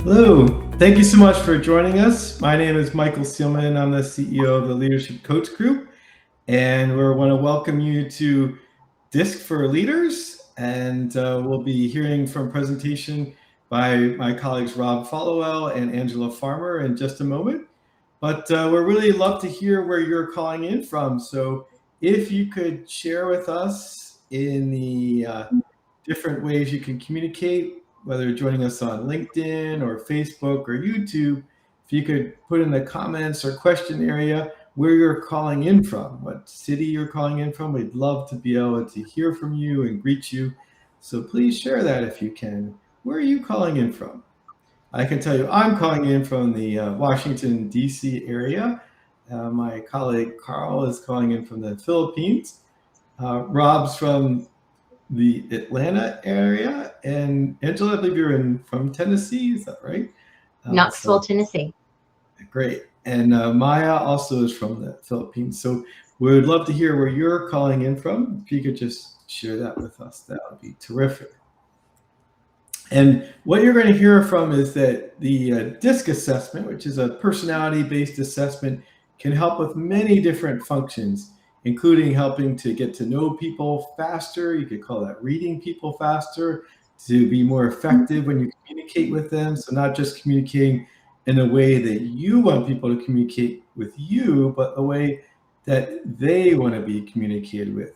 Hello, thank you so much for joining us. My name is Michael Seelman. I'm the CEO of the Leadership Coach Group, and we want to welcome you to DISC for Leaders. And we'll be hearing from presentation by my colleagues Rob Followell and Angela Farmer in just a moment. But we'd really love to hear where you're calling in from. So if you could share with us in the different ways you can communicate, whether you're joining us on LinkedIn or Facebook or YouTube, if you could put in the comments or question area where you're calling in from, what city you're calling in from. We'd love to be able to hear from you and greet you. So please share that if you can. Where are you calling in from? I can tell you I'm calling in from the Washington, D.C. area. My colleague Carl is calling in from the Philippines. Rob's from the Atlanta area, and Angela, I believe you're from Tennessee. Is that right? Knoxville, Tennessee. Great. And Maya also is from the Philippines. So we would love to hear where you're calling in from. If you could just share that with us, that would be terrific. And what you're going to hear from is that the DISC assessment, which is a personality-based assessment, can help with many different functions, including helping to get to know people faster. You could call that reading people faster, to be more effective when you communicate with them. So not just communicating in a way that you want people to communicate with you, but a way that they want to be communicated with.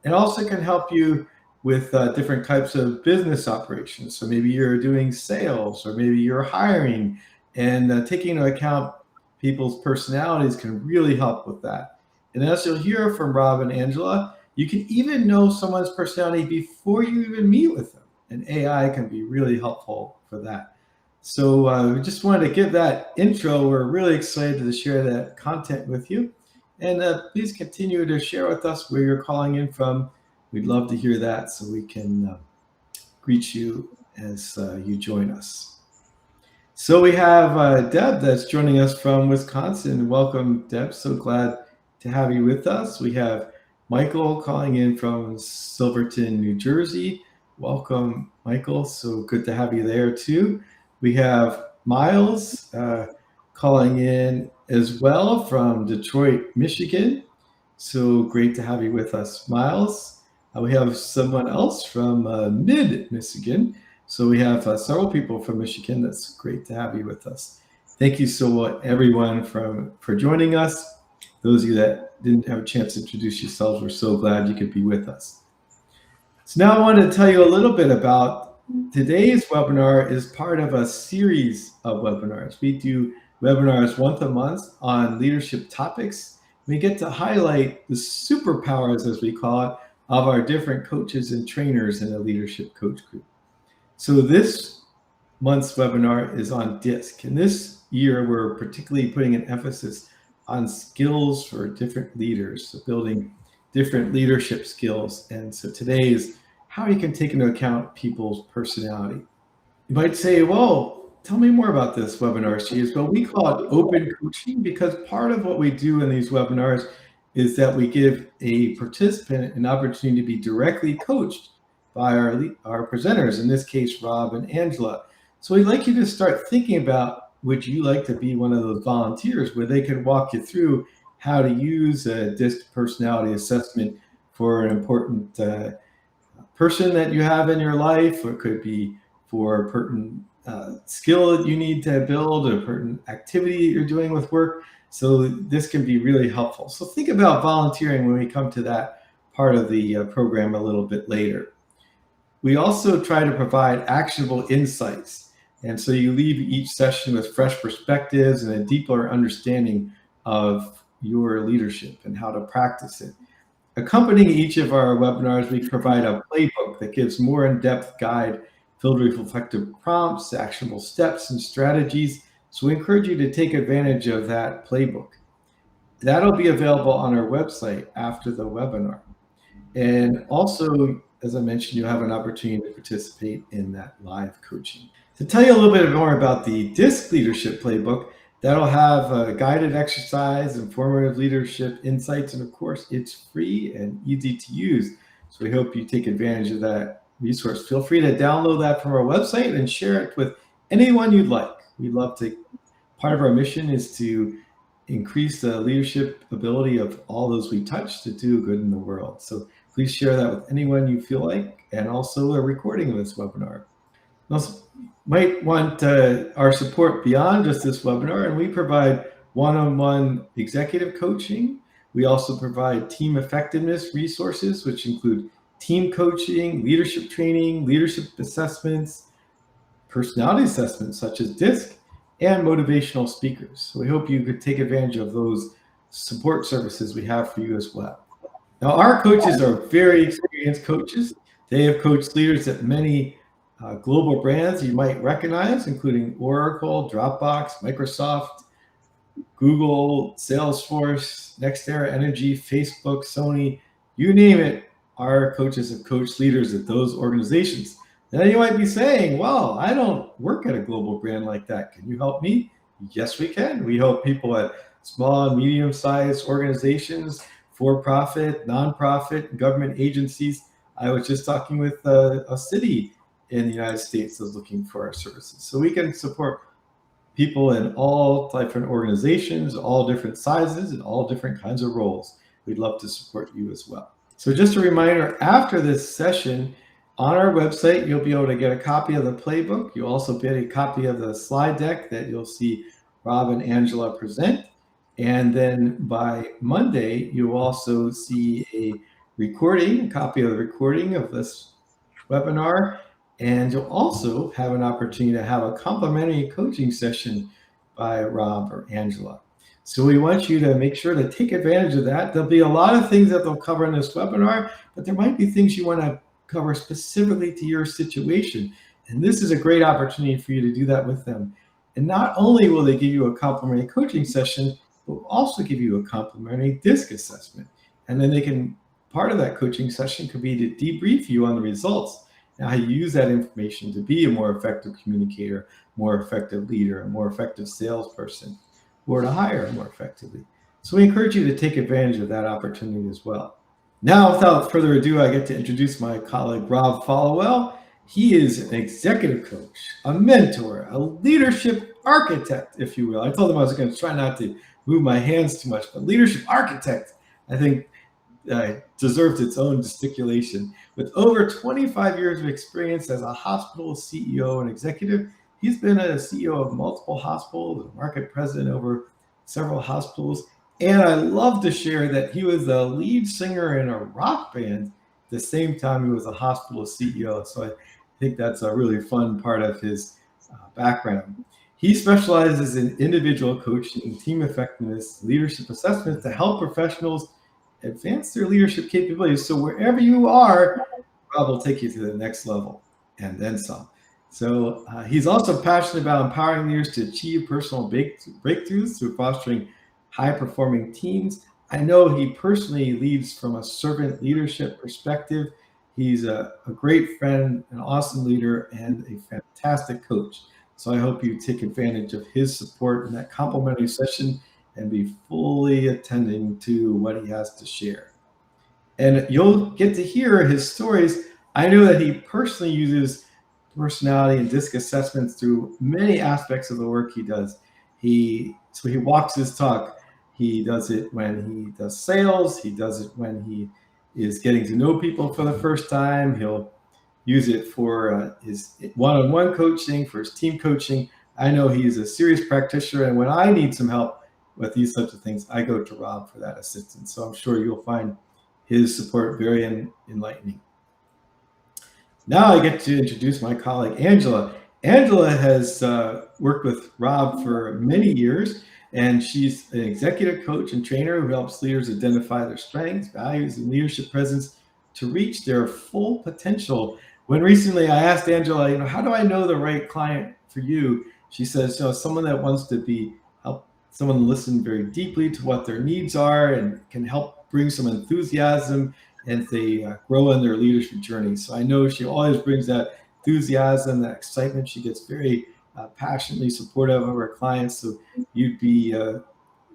It also can help you with different types of business operations. So maybe you're doing sales, or maybe you're hiring, and taking into account people's personalities can really help with that. And as you'll hear from Rob and Angela, you can even know someone's personality before you even meet with them. And AI can be really helpful for that. So we just wanted to give that intro. We're really excited to share that content with you. And please continue to share with us where you're calling in from. We'd love to hear that so we can greet you as you join us. So we have Deb that's joining us from Wisconsin. Welcome, Deb. So glad to have you with us. We have Michael calling in from Silverton, New Jersey. Welcome, Michael. So good to have you there too. We have Miles calling in as well from Detroit, Michigan. So great to have you with us, Miles. We have someone else from mid-Michigan. So we have several people from Michigan. That's great to have you with us. Thank you so much, everyone, for joining us. Those of you that didn't have a chance to introduce yourselves, we're so glad you could be with us. So now I want to tell you a little bit about today's webinar. Is part of a series of webinars. We do webinars once a month on leadership topics. We get to highlight the superpowers, as we call it, of our different coaches and trainers in the Leadership Coach Group. So this month's webinar is on DISC. And this year, we're particularly putting an emphasis on skills for different leaders, so building different leadership skills. And so today is how you can take into account people's personality. You might say, well, tell me more about this webinar series. Well, we call it open coaching because part of what we do in these webinars is that we give a participant an opportunity to be directly coached by our presenters, in this case, Rob and Angela. So we'd like you to start thinking about, would you like to be one of those volunteers where they could walk you through how to use a DISC personality assessment for an important person that you have in your life, or it could be for a certain skill that you need to build, or a certain activity you're doing with work. So this can be really helpful. So think about volunteering when we come to that part of the program a little bit later. We also try to provide actionable insights. And so you leave each session with fresh perspectives and a deeper understanding of your leadership and how to practice it. Accompanying each of our webinars, we provide a playbook that gives more in-depth guide filled with reflective prompts, actionable steps, and strategies. So we encourage you to take advantage of that playbook. That'll be available on our website after the webinar. And also, as I mentioned, you'll have an opportunity to participate in that live coaching. To tell you a little bit more about the DISC Leadership Playbook, that'll have a guided exercise, informative leadership insights, and of course, it's free and easy to use. So we hope you take advantage of that resource. Feel free to download that from our website and share it with anyone you'd like. We'd love to. Part of our mission is to increase the leadership ability of all those we touch to do good in the world. So please share that with anyone you feel like, and also a recording of this webinar. You also might want our support beyond just this webinar, and we provide one-on-one executive coaching. We also provide team effectiveness resources, which include team coaching, leadership training, leadership assessments, personality assessments such as DISC, and motivational speakers. So we hope you could take advantage of those support services we have for you as well. Now, our coaches are very experienced coaches. They have coached leaders at many global brands you might recognize, including Oracle, Dropbox, Microsoft, Google, Salesforce, NextEra Energy, Facebook, Sony, you name it. Our coaches have coached leaders at those organizations. Now you might be saying, well, I don't work at a global brand like that. Can you help me? Yes, we can. We help people at small and medium-sized organizations, for-profit, nonprofit, government agencies. I was just talking with a city in the United States that's looking for our services. So we can support people in all different organizations, all different sizes, and all different kinds of roles. We'd love to support you as well. So just a reminder, after this session, on our website, you'll be able to get a copy of the playbook. You'll also get a copy of the slide deck that you'll see Rob and Angela present. And then by Monday, you'll also see a copy of the recording of this webinar. And you'll also have an opportunity to have a complimentary coaching session by Rob or Angela. So we want you to make sure to take advantage of that. There'll be a lot of things that they'll cover in this webinar, but there might be things you want to cover specifically to your situation. And this is a great opportunity for you to do that with them. And not only will they give you a complimentary coaching session, but will also give you a complimentary DISC assessment. And then part of that coaching session could be to debrief you on the results and how you use that information to be a more effective communicator, more effective leader, a more effective salesperson, or to hire more effectively. So we encourage you to take advantage of that opportunity as well. Now, without further ado, I get to introduce my colleague, Rob Followell. He is an executive coach, a mentor, a leadership architect, if you will. I told him I was going to try not to move my hands too much, but leadership architect, I think, deserves its own gesticulation. With over 25 years of experience as a hospital CEO and executive, he's been a CEO of multiple hospitals, a market president over several hospitals. And I love to share that he was a lead singer in a rock band at the same time he was a hospital CEO. So I think that's a really fun part of his background. He specializes in individual coaching, team effectiveness, leadership assessments to help professionals advance their leadership capabilities. So wherever you are, Rob will take you to the next level and then some. So he's also passionate about empowering leaders to achieve personal breakthroughs through fostering high-performing teams. I know he personally leads from a servant leadership perspective. He's a great friend, an awesome leader, and a fantastic coach. So I hope you take advantage of his support in that complimentary session and be fully attending to what he has to share. And you'll get to hear his stories. I know that he personally uses personality and DISC assessments through many aspects of the work he does. So he walks his talk. He does it when he does sales. He does it when he is getting to know people for the first time. He'll use it for his one-on-one coaching, for his team coaching. I know he's a serious practitioner, and when I need some help with these types of things, I go to Rob for that assistance. So I'm sure you'll find his support very enlightening. Now I get to introduce my colleague, Angela. Angela has worked with Rob for many years, and she's an executive coach and trainer who helps leaders identify their strengths, values, and leadership presence to reach their full potential. When recently I asked Angela, how do I know the right client for you? She says, someone that wants to help someone listen very deeply to what their needs are and can help bring some enthusiasm as they grow in their leadership journey. So I know she always brings that enthusiasm, that excitement. She gets very passionately supportive of her clients. So you'd be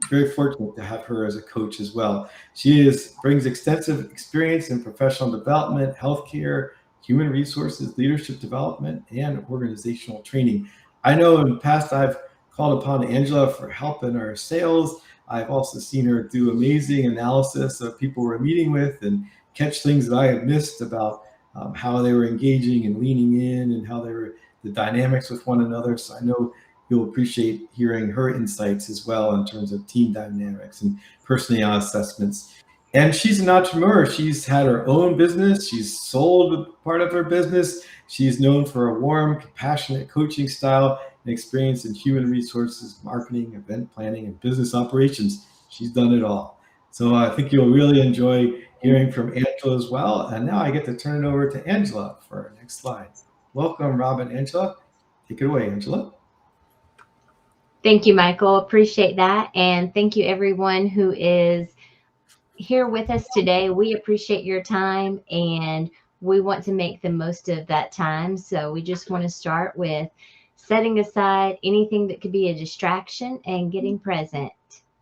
very fortunate to have her as a coach as well. She brings extensive experience in professional development, healthcare, human resources, leadership development, and organizational training. I know in the past I've called upon Angela for help in our sales. I've also seen her do amazing analysis of people we're meeting with and catch things that I have missed about how they were engaging and leaning in and how they were the dynamics with one another. So I know you'll appreciate hearing her insights as well in terms of team dynamics and personality assessments. And she's an entrepreneur. She's had her own business. She's sold part of her business. She's known for a warm, compassionate coaching style and experience in human resources, marketing, event planning, and business operations. She's done it all. So I think you'll really enjoy hearing from Angela as well. And now I get to turn it over to Angela for our next slide. Welcome, Rob and Angela. Take it away, Angela. Thank you, Michael. Appreciate that. And thank you, everyone who is here with us today. We appreciate your time and we want to make the most of that time. So we just want to start with setting aside anything that could be a distraction and getting present.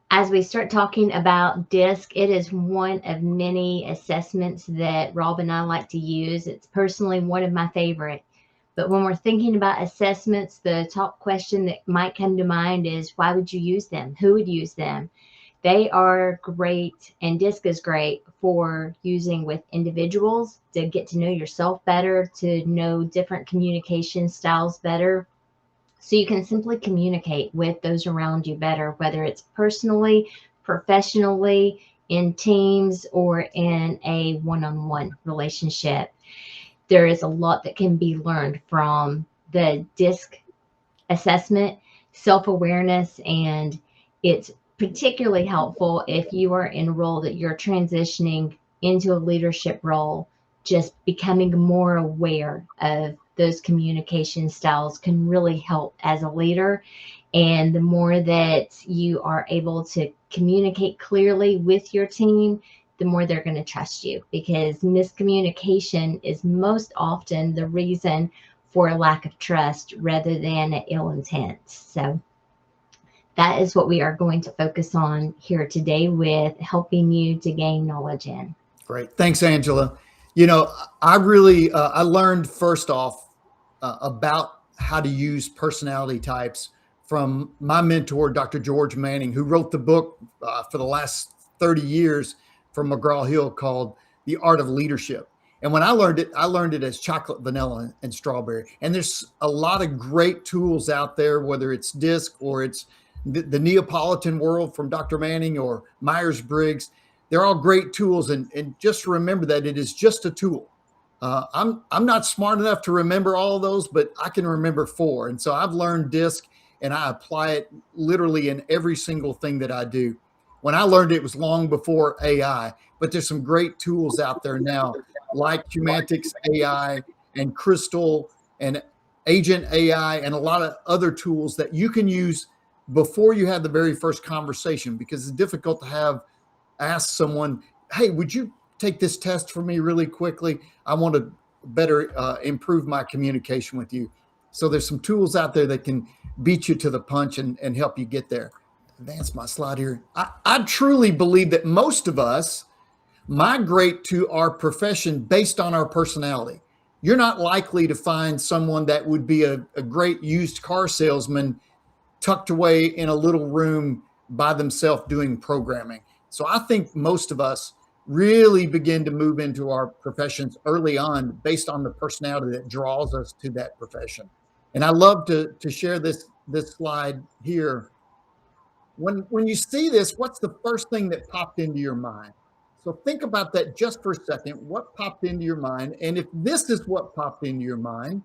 As we start talking about DISC, it is one of many assessments that Rob and I like to use. It's personally one of my favorite. But when we're thinking about assessments, the top question that might come to mind is, why would you use them? Who would use them? They are great, and DISC is great for using with individuals to get to know yourself better, to know different communication styles better, so you can simply communicate with those around you better, whether it's personally, professionally, in teams, or in a one-on-one relationship. There is a lot that can be learned from the DISC assessment, self-awareness, and it's particularly helpful if you are in a role that you're transitioning into a leadership role. Just becoming more aware of those communication styles can really help as a leader. And the more that you are able to communicate clearly with your team, the more they're going to trust you, because miscommunication is most often the reason for a lack of trust rather than an ill intent. So that is what we are going to focus on here today with helping you to gain knowledge in. Great. Thanks, Angela. You know, I really, I learned first off about how to use personality types from my mentor, Dr. George Manning, who wrote the book for the last 30 years from McGraw-Hill called The Art of Leadership. And when I learned it as chocolate, vanilla, and strawberry. And there's a lot of great tools out there, whether it's DISC or it's the Neapolitan world from Dr. Manning or Myers-Briggs. They're all great tools. And just remember that it is just a tool. I'm not smart enough to remember all of those, but I can remember 4. And so I've learned DISC and I apply it literally in every single thing that I do. When I learned it was long before AI, but there's some great tools out there now like Humantix AI and Crystal and Agent AI and a lot of other tools that you can use before you have the very first conversation, because it's difficult to ask someone, hey, would you take this test for me really quickly? I want to better improve my communication with you. So there's some tools out there that can beat you to the punch and help you get there. Advance my slide here. I truly believe that most of us migrate to our profession based on our personality. You're not likely to find someone that would be a great used car salesman tucked away in a little room by themselves doing programming. So I think most of us really begin to move into our professions early on based on the personality that draws us to that profession. And I love to share this slide here. When you see this, what's the first thing that popped into your mind? So think about that just for a second. What popped into your mind? And if this is what popped into your mind,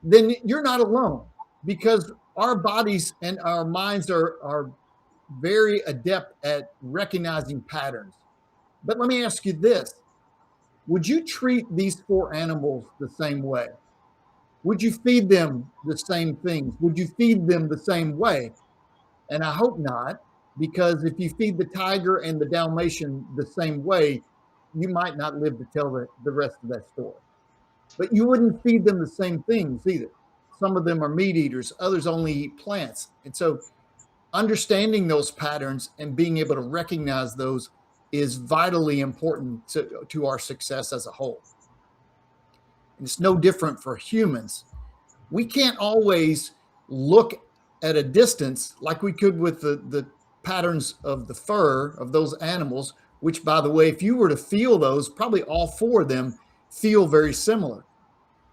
then you're not alone, because our bodies and our minds are very adept at recognizing patterns. But let me ask you this. Would you treat these 4 animals the same way? Would you feed them the same things? Would you feed them the same way? And I hope not, because if you feed the tiger and the Dalmatian the same way, you might not live to tell the rest of that story. But you wouldn't feed them the same things either. Some of them are meat eaters, others only eat plants. And so understanding those patterns and being able to recognize those is vitally important to our success as a whole. And it's no different for humans. We can't always look at a distance like we could with the patterns of the fur of those animals, which, by the way, if you were to feel those, probably all four of them feel very similar.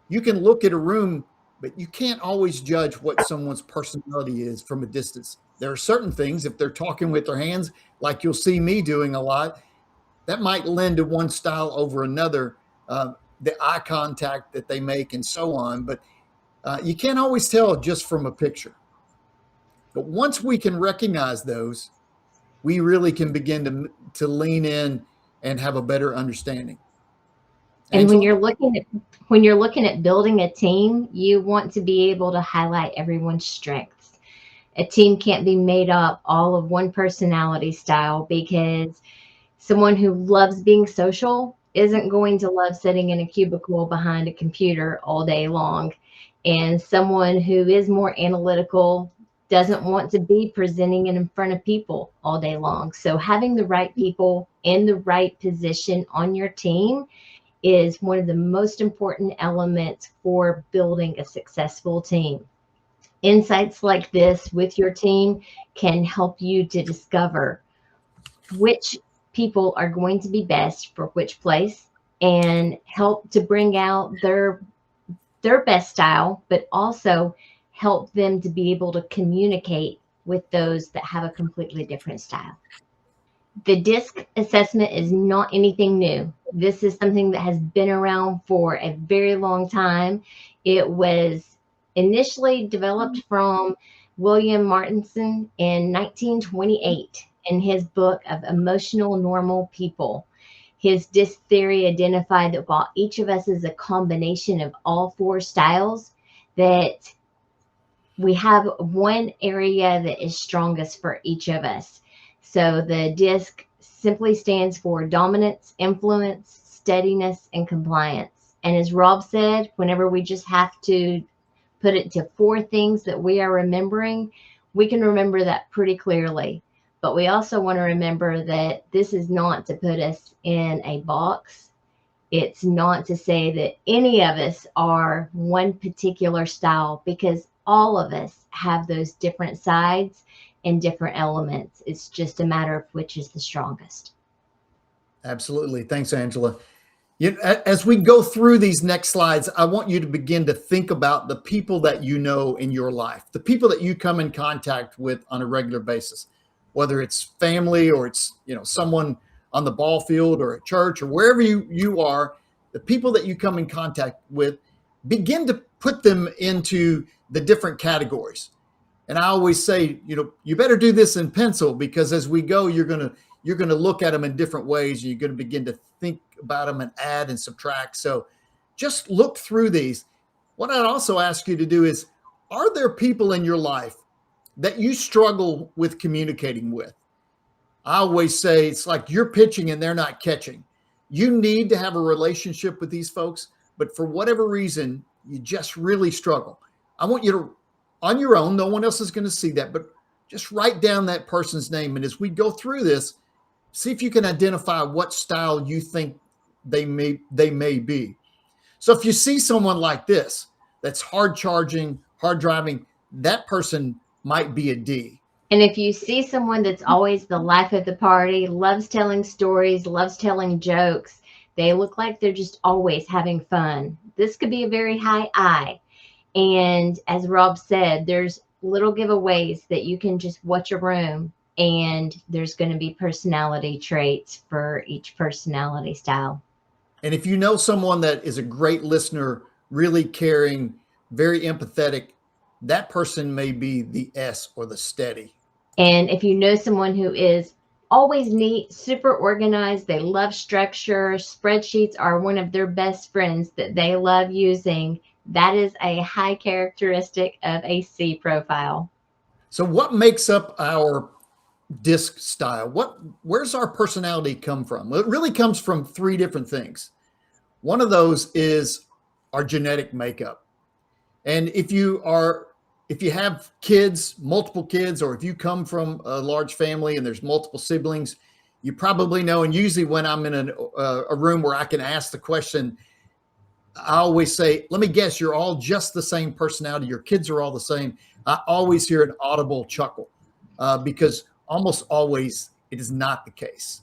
You can look at a room, but you can't always judge what someone's personality is from a distance. There are certain things, if they're talking with their hands, like you'll see me doing a lot, that might lend to one style over another, the eye contact that they make and so on. But you can't always tell just from a picture. But once we can recognize those, we really can begin to lean in and have a better understanding. And Angela? when you're looking at building a team, you want to be able to highlight everyone's strengths. A team can't be made up all of one personality style, because someone who loves being social isn't going to love sitting in a cubicle behind a computer all day long. And someone who is more analytical doesn't want to be presenting it in front of people all day long. So having the right people in the right position on your team is one of the most important elements for building a successful team. Insights like this with your team can help you to discover which people are going to be best for which place, and help to bring out their best style, but also help them to be able to communicate with those that have a completely different style. The DISC assessment is not anything new. This is something that has been around for a very long time. It was initially developed from William Martinson in 1928 in his book of Emotional Normal People. His DISC theory identified that while each of us is a combination of all four styles, that we have one area that is strongest for each of us. So the DISC simply stands for dominance, influence, steadiness, and compliance. And as Rob said, whenever we just have to put it to four things that we are remembering, we can remember that pretty clearly. But we also want to remember that this is not to put us in a box. It's not to say that any of us are one particular style, because all of us have those different sides and different elements. It's just a matter of which is the strongest. Absolutely. Thanks, Angela. As we go through these next slides, I want you to begin to think about the people that you know in your life, the people that you come in contact with on a regular basis, whether it's family or it's someone on the ball field or at church or wherever you are. The people that you come in contact with, begin to put them into the different categories. And I always say, you better do this in pencil, because as we go, you're going to look at them in different ways. You're going to begin to think about them and add and subtract. So just look through these. What I'd also ask you to do is, are there people in your life that you struggle with communicating with? I always say it's like you're pitching and they're not catching. You need to have a relationship with these folks, but for whatever reason, you just really struggle. I want you to, on your own, no one else is going to see that, but just write down that person's name. And as we go through this, see if you can identify what style you think they may be. So if you see someone like this, that's hard charging, hard driving, that person might be a D. And if you see someone that's always the life of the party, loves telling stories, loves telling jokes, they look like they're just always having fun, this could be a very high I. And as Rob said, there's little giveaways that you can just watch a room, and there's going to be personality traits for each personality style. And if you know someone that is a great listener, really caring, very empathetic, that person may be the S or the steady. And if you know someone who is always neat, super organized, they love structure, spreadsheets are one of their best friends that they love using, that is a high characteristic of a C profile. So what makes up our DISC style? Where's our personality come from? Well, it really comes from three different things. One of those is our genetic makeup. And if you have kids, multiple kids, or if you come from a large family and there's multiple siblings, you probably know, and usually when I'm in a room where I can ask the question, I always say, let me guess, you're all just the same personality. Your kids are all the same. I always hear an audible chuckle because almost always it is not the case.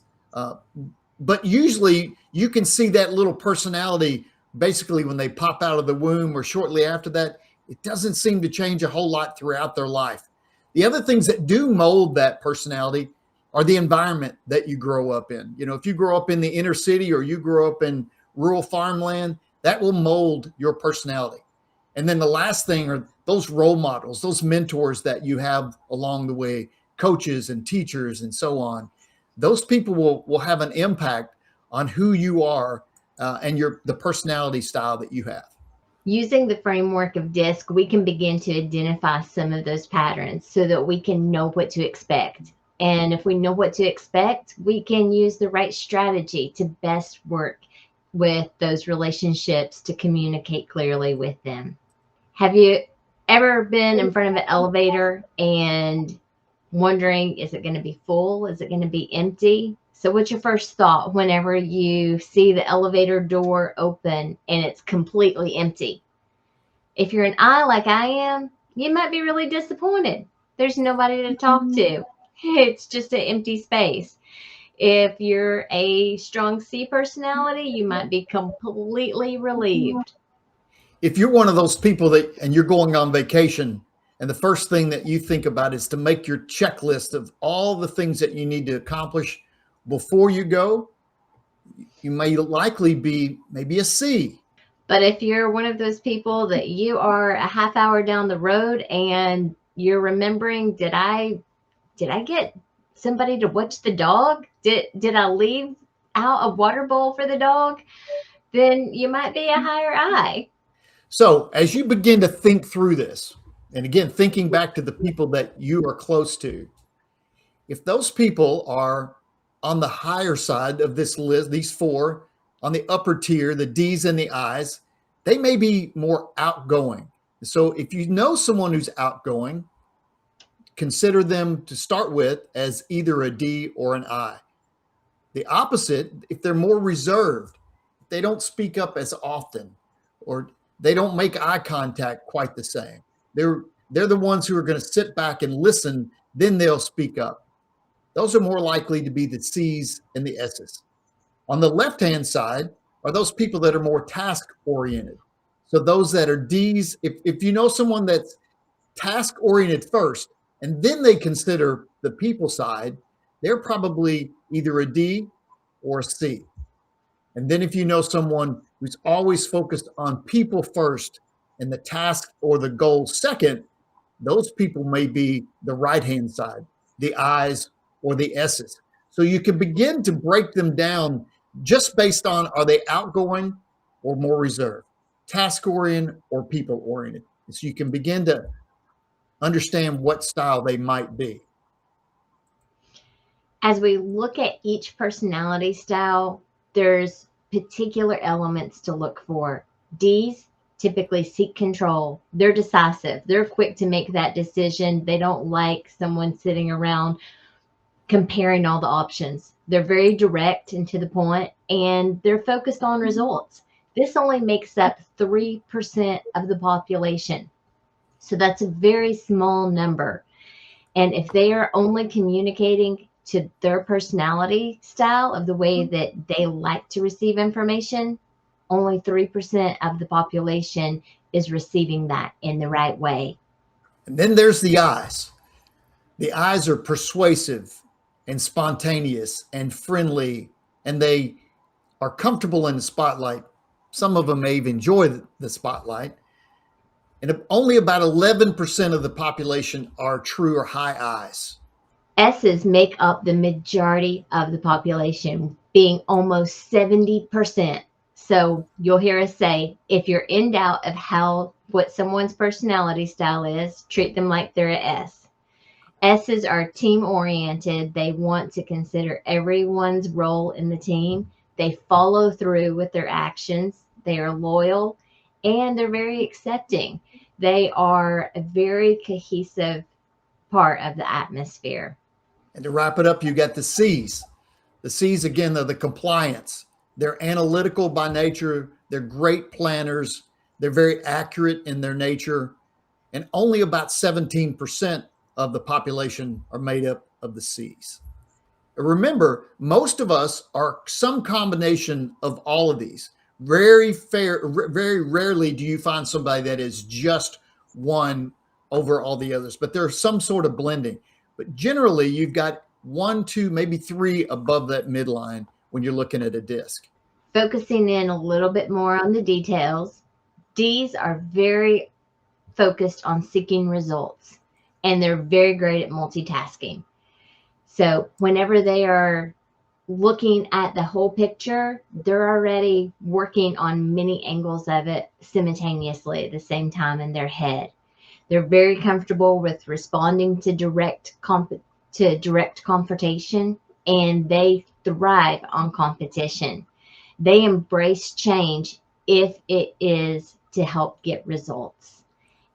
But usually you can see that little personality basically when they pop out of the womb or shortly after that. It doesn't seem to change a whole lot throughout their life. The other things that do mold that personality are the environment that you grow up in. You know, if you grow up in the inner city or you grow up in rural farmland, that will mold your personality. And then the last thing are those role models, those mentors that you have along the way, coaches and teachers and so on. Those people will have an impact on who you are and the personality style that you have. Using the framework of DISC, we can begin to identify some of those patterns so that we can know what to expect. And if we know what to expect, we can use the right strategy to best work with those relationships to communicate clearly with them. Have you ever been in front of an elevator and wondering, is it going to be full? Is it going to be empty? So what's your first thought whenever you see the elevator door open and it's completely empty? If you're an I like I am, you might be really disappointed. There's nobody to talk to. It's just an empty space. If you're a strong C personality, you might be completely relieved. If you're one of those people and you're going on vacation and the first thing that you think about is to make your checklist of all the things that you need to accomplish before you go, you may likely be maybe a C. But if you're one of those people that you are a half hour down the road and you're remembering, did I get somebody to watch the dog? Did I leave out a water bowl for the dog? Then you might be a higher I. So as you begin to think through this, and again, thinking back to the people that you are close to, if those people are on the higher side of this list, these four, on the upper tier, the D's and the I's, they may be more outgoing. So if you know someone who's outgoing, consider them to start with as either a D or an I. The opposite, if they're more reserved, if they don't speak up as often, or they don't make eye contact quite the same. They're the ones who are going to sit back and listen, then they'll speak up. Those are more likely to be the C's and the S's. On the left-hand side are those people that are more task-oriented. So those that are D's, if you know someone that's task-oriented first, and then they consider the people side, they're probably either a D or a C. And then if you know someone who's always focused on people first and the task or the goal second, those people may be the right-hand side, the I's or the S's. So you can begin to break them down just based on, are they outgoing or more reserved, task-oriented or people-oriented. So you can begin to understand what style they might be. As we look at each personality style, there's particular elements to look for. D's typically seek control. They're decisive. They're quick to make that decision. They don't like someone sitting around comparing all the options. They're very direct and to the point, and they're focused on results. This only makes up 3% of the population. So that's a very small number. And if they are only communicating to their personality style of the way that they like to receive information, only 3% of the population is receiving that in the right way. And then there's the I's. The I's are persuasive and spontaneous and friendly, and they are comfortable in the spotlight. Some of them may even enjoy the spotlight. And only about 11% of the population are true or high I's. S's make up the majority of the population, being almost 70%. So you'll hear us say, if you're in doubt of what someone's personality style is, treat them like they're an S. S's are team-oriented. They want to consider everyone's role in the team. They follow through with their actions. They are loyal, and they're very accepting. They are a very cohesive part of the atmosphere. And to wrap it up, you got the C's. The C's, again, are the compliance. They're analytical by nature. They're great planners. They're very accurate in their nature. and only about 17% of the population are made up of the Cs. Remember, most of us are some combination of all of these. Very rarely do you find somebody that is just one over all the others, but there's some sort of blending. But generally, you've got 1, 2, maybe 3 above that midline when you're looking at a disc. Focusing in a little bit more on the details, Ds are very focused on seeking results, and they're very great at multitasking. So whenever they are looking at the whole picture, they're already working on many angles of it simultaneously at the same time in their head. They're very comfortable with responding to direct confrontation, and they thrive on competition. They embrace change if it is to help get results,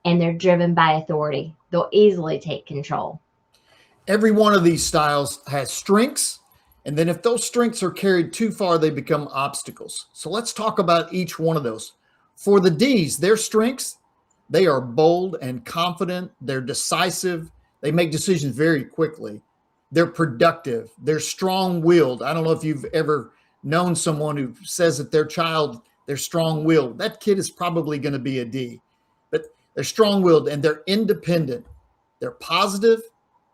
and they're driven by authority. They'll easily take control. Every one of these styles has strengths, and then if those strengths are carried too far, they become obstacles. So let's talk about each one of those. For the Ds, their strengths, they are bold and confident. They're decisive. They make decisions very quickly. They're productive. They're strong-willed. I don't know if you've ever known someone who says that their child, they're strong-willed. That kid is probably going to be a D. But they're strong-willed and they're independent. They're positive.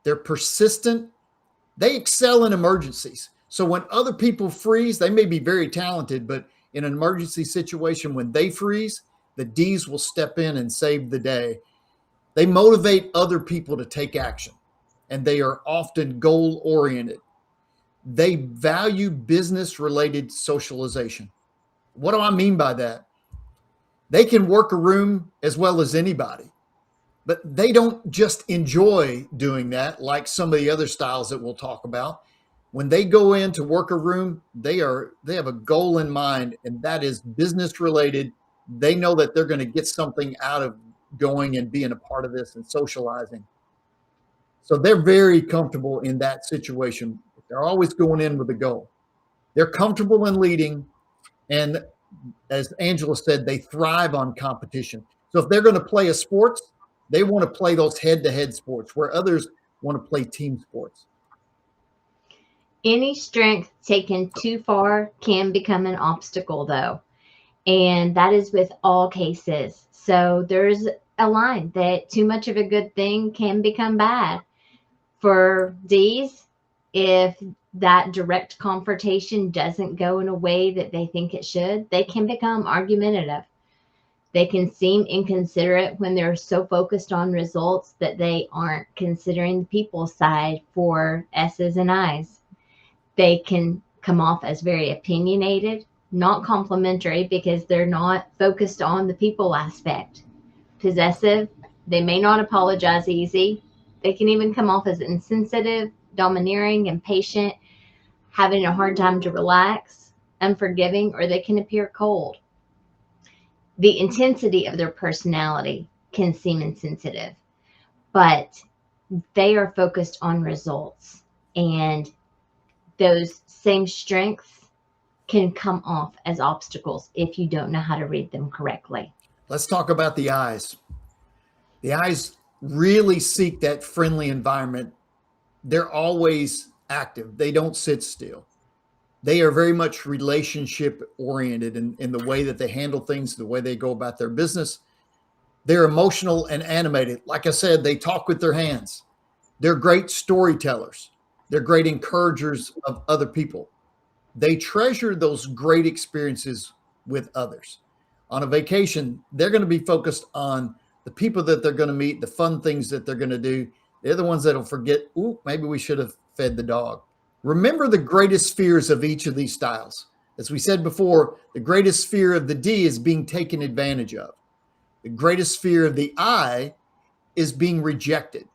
They're persistent. They excel in emergencies. So when other people freeze, they may be very talented, but in an emergency situation, when they freeze, the Ds will step in and save the day. They motivate other people to take action, and they are often goal-oriented. They value business-related socialization. What do I mean by that? They can work a room as well as anybody, but they don't just enjoy doing that like some of the other styles that we'll talk about. When they go in to work a room, they have a goal in mind, and that is business-related. They know that they're going to get something out of going and being a part of this and socializing. So they're very comfortable in that situation. They're always going in with a goal. They're comfortable in leading. And as Angela said, they thrive on competition. So if they're going to play a sports, they want to play those head-to-head sports where others want to play team sports. Any strength taken too far can become an obstacle, though. And that is with all cases. So there's a line that too much of a good thing can become bad. For Ds, if that direct confrontation doesn't go in a way that they think it should, they can become argumentative. They can seem inconsiderate when they're so focused on results that they aren't considering the people side for S's and I's. They can come off as very opinionated, not complimentary because they're not focused on the people aspect. Possessive, they may not apologize easy. They can even come off as insensitive, domineering, impatient, having a hard time to relax, unforgiving, or they can appear cold. The intensity of their personality can seem insensitive, but they are focused on results, and those same strengths can come off as obstacles if you don't know how to read them correctly. Let's talk about the I's. The I's really seek that friendly environment. They're always active. They don't sit still. They are very much relationship oriented in the way that they handle things, the way they go about their business. They're emotional and animated. Like I said, they talk with their hands. They're great storytellers. They're great encouragers of other people. They treasure those great experiences with others. On a vacation, they're going to be focused on the people that they're going to meet, the fun things that they're going to do. They're the ones that'll forget, ooh, maybe we should have fed the dog. Remember the greatest fears of each of these styles. As we said before, the greatest fear of the D is being taken advantage of. The greatest fear of the I is being rejected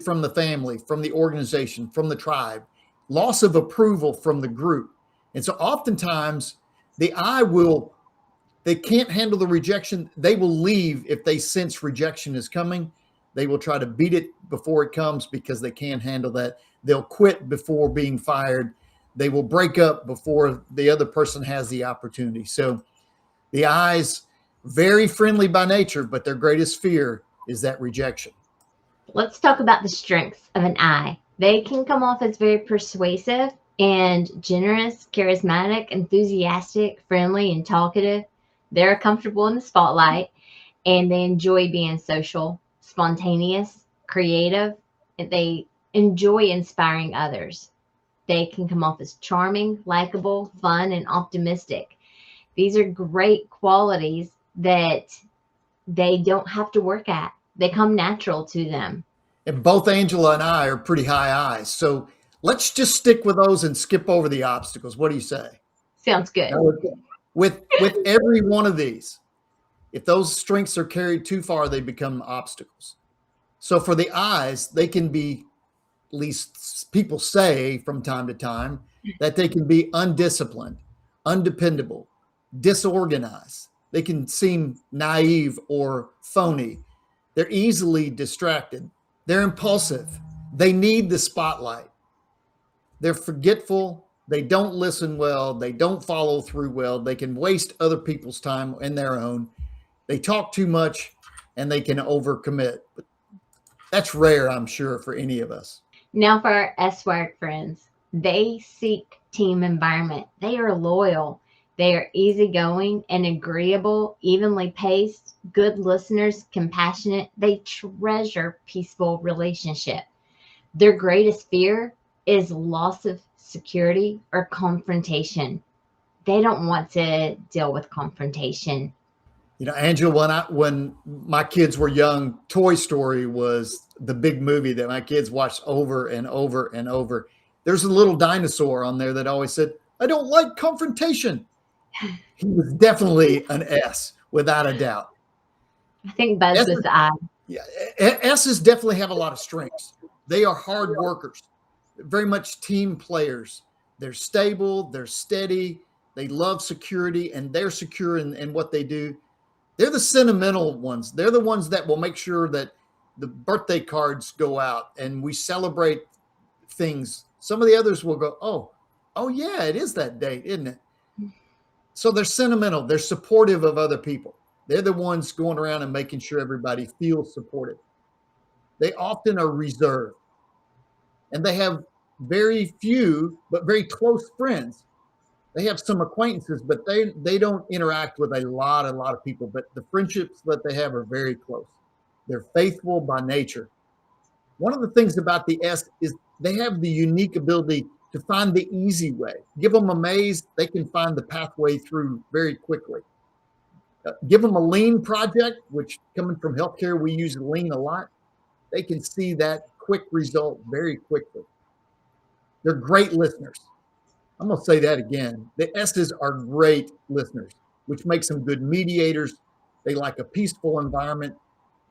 from the family, from the organization, from the tribe, loss of approval from the group. And so oftentimes the I they can't handle the rejection. They will leave if they sense rejection is coming. They will try to beat it before it comes because they can't handle that. They'll quit before being fired. They will break up before the other person has the opportunity. So the I's, very friendly by nature, but their greatest fear is that rejection. Let's talk about the strengths of an I. They can come off as very persuasive and generous, charismatic, enthusiastic, friendly, and talkative. They're comfortable in the spotlight and they enjoy being social, spontaneous, creative, and they enjoy inspiring others. They can come off as charming, likable, fun, and optimistic. These are great qualities that they don't have to work at. They come natural to them. And both Angela and I are pretty high eyes. So let's just stick with those and skip over the obstacles. What do you say? Sounds good. Now, with every one of these, if those strengths are carried too far, they become obstacles. So for the eyes, they can be, at least people say from time to time, that they can be undisciplined, undependable, disorganized. They can seem naive or phony. They're easily distracted. They're impulsive. They need the spotlight. They're forgetful. They don't listen well. They don't follow through well. They can waste other people's time and their own. They talk too much and they can overcommit. But that's rare, I'm sure, for any of us. Now for our S-word friends. They seek team environment. They are loyal. They are easygoing and agreeable, evenly paced, good listeners, compassionate. They treasure peaceful relationship. Their greatest fear is loss of security or confrontation. They don't want to deal with confrontation. You know, Angela, when my kids were young, Toy Story was the big movie that my kids watched over and over and over. There's a little dinosaur on there that always said, "I don't like confrontation." He was definitely an S, without a doubt. I think Buzz was I. Yeah, S's definitely have a lot of strengths. They are hard workers, very much team players. They're stable, they're steady, they love security, and they're secure in what they do. They're the sentimental ones. They're the ones that will make sure that the birthday cards go out and we celebrate things. Some of the others will go, oh yeah, it is that date, isn't it? So they're sentimental. They're supportive of other people. They're the ones going around and making sure everybody feels supported. They often are reserved, and they have very few but very close friends. They have some acquaintances, but they don't interact with a lot of people. But the friendships that they have are very close. They're faithful by nature. One of the things about the S is they have the unique ability to find the easy way. Give them a maze, they can find the pathway through very quickly. Give them a lean project, which coming from healthcare, we use lean a lot. They can see that quick result very quickly. They're great listeners. I'm going to say that again. The S's are great listeners, which makes them good mediators. They like a peaceful environment,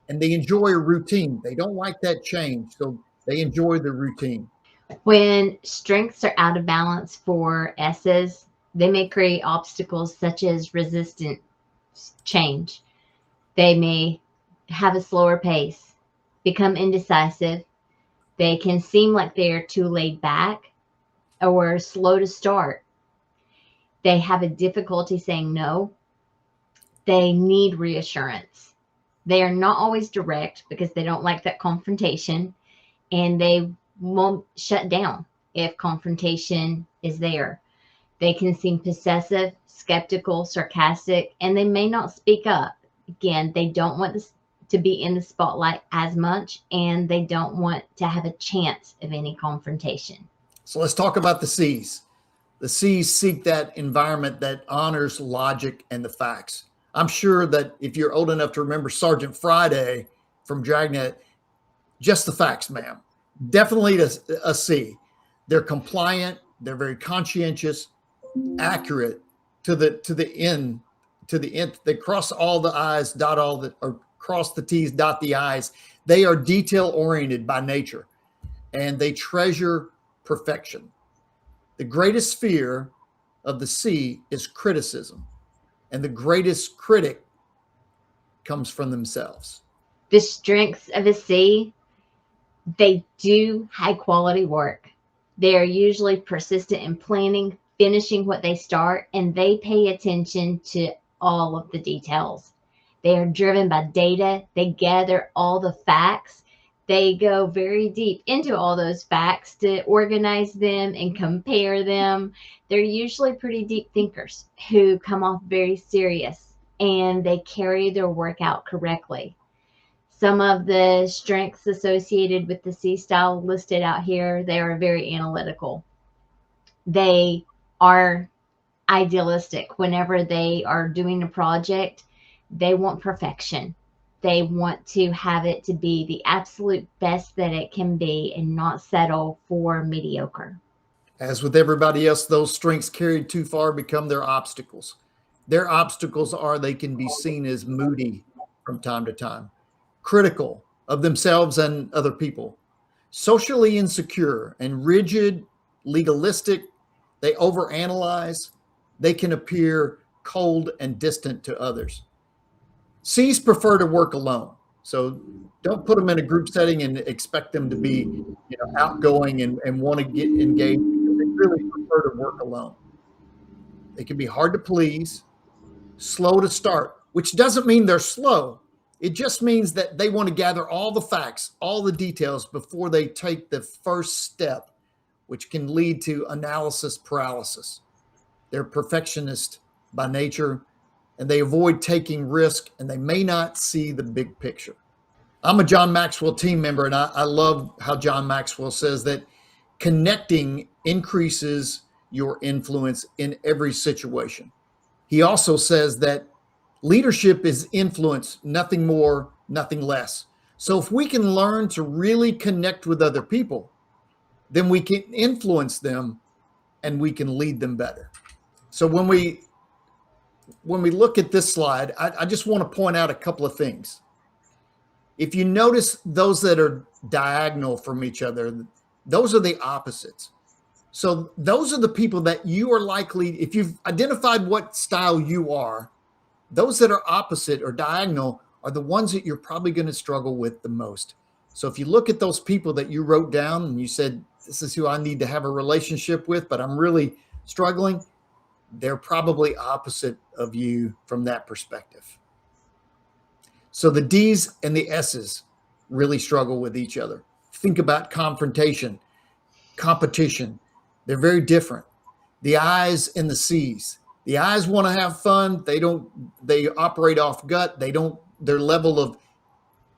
and they enjoy a routine. They don't like that change, so they enjoy the routine. When strengths are out of balance for S's, they may create obstacles such as resistant change. They may have a slower pace, become indecisive. They can seem like they are too laid back or slow to start. They have a difficulty saying no. They need reassurance. They are not always direct because they don't like that confrontation, and they won't shut down if confrontation is there. They can seem possessive, skeptical, sarcastic, and they may not speak up. Again, they don't want this to be in the spotlight as much, and they don't want to have a chance of any confrontation. So let's talk about the C's. The C's seek that environment that honors logic and the facts. I'm sure that if you're old enough to remember Sergeant Friday from Dragnet, just the facts, ma'am. Definitely a C. They're compliant. They're very conscientious, accurate to the end. They cross all the I's, dot all the, or cross the T's, dot the I's. They are detail oriented by nature, and they treasure perfection. The greatest fear of the C is criticism, and the greatest critic comes from themselves. The strengths of a C, they do high quality work. They are usually persistent in planning, finishing what they start, and they pay attention to all of the details. They are driven by data. They gather all the facts. They go very deep into all those facts to organize them and compare them. They're usually pretty deep thinkers who come off very serious, and they carry their work out correctly. Some of the strengths associated with the C style listed out here, they are very analytical. They are idealistic. Whenever they are doing a project, they want perfection. They want to have it to be the absolute best that it can be and not settle for mediocre. As with everybody else, those strengths carried too far become their obstacles. Their obstacles are they can be seen as moody from time to time, critical of themselves and other people, socially insecure and rigid, legalistic. They overanalyze. They can appear cold and distant to others. C's prefer to work alone. So don't put them in a group setting and expect them to be, outgoing and want to get engaged, because they really prefer to work alone. They can be hard to please, slow to start, which doesn't mean they're slow. It just means that they want to gather all the facts, all the details before they take the first step, which can lead to analysis paralysis. They're perfectionists by nature, and they avoid taking risk, and they may not see the big picture. I'm a John Maxwell team member, and I love how John Maxwell says that connecting increases your influence in every situation. He also says that leadership is influence, nothing more, nothing less. So if we can learn to really connect with other people, then we can influence them and we can lead them better. So when we look at this slide, I just want to point out a couple of things. If you notice those that are diagonal from each other, those are the opposites. So those are the people that you are likely, if you've identified what style you are, those that are opposite or diagonal are the ones that you're probably going to struggle with the most. So if you look at those people that you wrote down and you said, this is who I need to have a relationship with, but I'm really struggling, they're probably opposite of you from that perspective. So the D's and the S's really struggle with each other. Think about confrontation, competition. They're very different. The I's and the C's. The I's want to have fun. They operate off gut. Their level of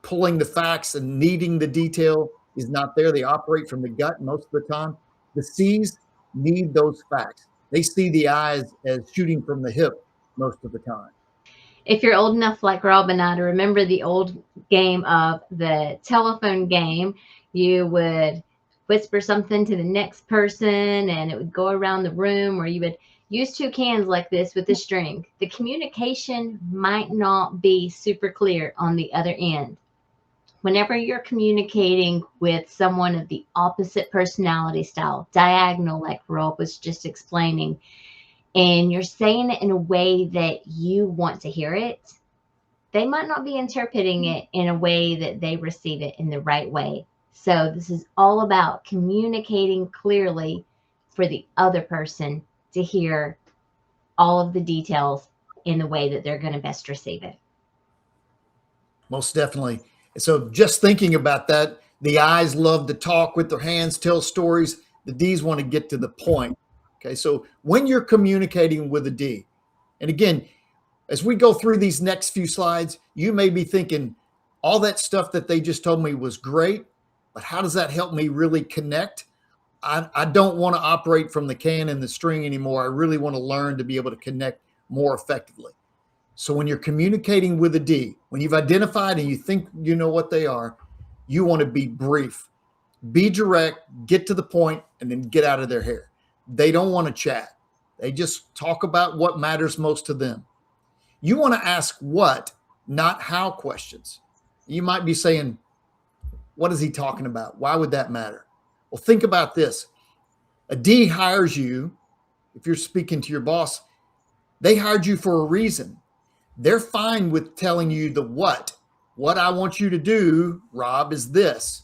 pulling the facts and needing the detail is not there. They operate from the gut most of the time. The C's need those facts. They see the I's as shooting from the hip most of the time. If you're old enough like Rob and I to remember the old game of the telephone game, you would whisper something to the next person and it would go around the room, or you would use two cans like this with a string. The communication might not be super clear on the other end. Whenever you're communicating with someone of the opposite personality style, diagonal, like Rob was just explaining, and you're saying it in a way that you want to hear it, they might not be interpreting it in a way that they receive it in the right way. So this is all about communicating clearly for the other person to hear all of the details in the way that they're going to best receive it. Most definitely. So just thinking about that, the I's love to talk with their hands, tell stories. The D's want to get to the point. Okay, so when you're communicating with a D, and again, as we go through these next few slides, you may be thinking, all that stuff that they just told me was great, but how does that help me really connect? I don't want to operate from the can and the string anymore. I really want to learn to be able to connect more effectively. So when you're communicating with a D, when you've identified and you think you know what they are, you want to be brief, be direct, get to the point, and then get out of their hair. They don't want to chat. They just talk about what matters most to them. You want to ask what, not how questions. You might be saying, what is he talking about? Why would that matter? Well, think about this. A D hires you. If you're speaking to your boss, they hired you for a reason. They're fine with telling you the what. What I want you to do, Rob, is this.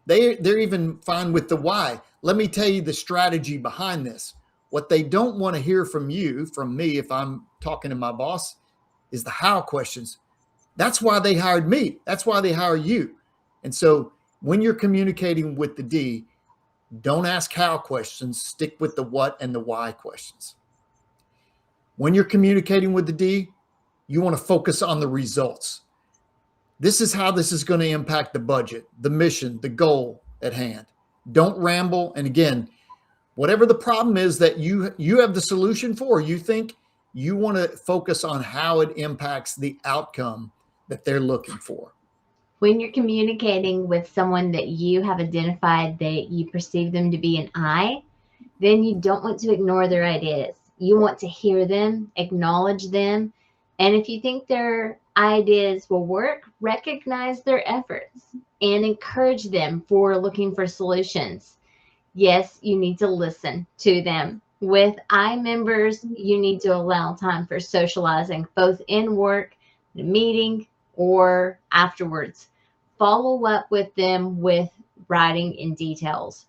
They're even fine with the why. Let me tell you the strategy behind this. What they don't want to hear from you, from me, if I'm talking to my boss, is the how questions. That's why they hired me. That's why they hire you. And so when you're communicating with the D, don't ask how questions, stick with the what and the why questions. When you're communicating with the D, you want to focus on the results. This is how this is going to impact the budget, the mission, the goal at hand. Don't ramble. And again, whatever the problem is that you have the solution for, you think, you want to focus on how it impacts the outcome that they're looking for. When you're communicating with someone that you have identified that you perceive them to be an I, then you don't want to ignore their ideas. You want to hear them, acknowledge them, and if you think their ideas will work, recognize their efforts and encourage them for looking for solutions. Yes, you need to listen to them. With I members, you need to allow time for socializing, both in work, the meeting, or afterwards. Follow up with them with writing in details.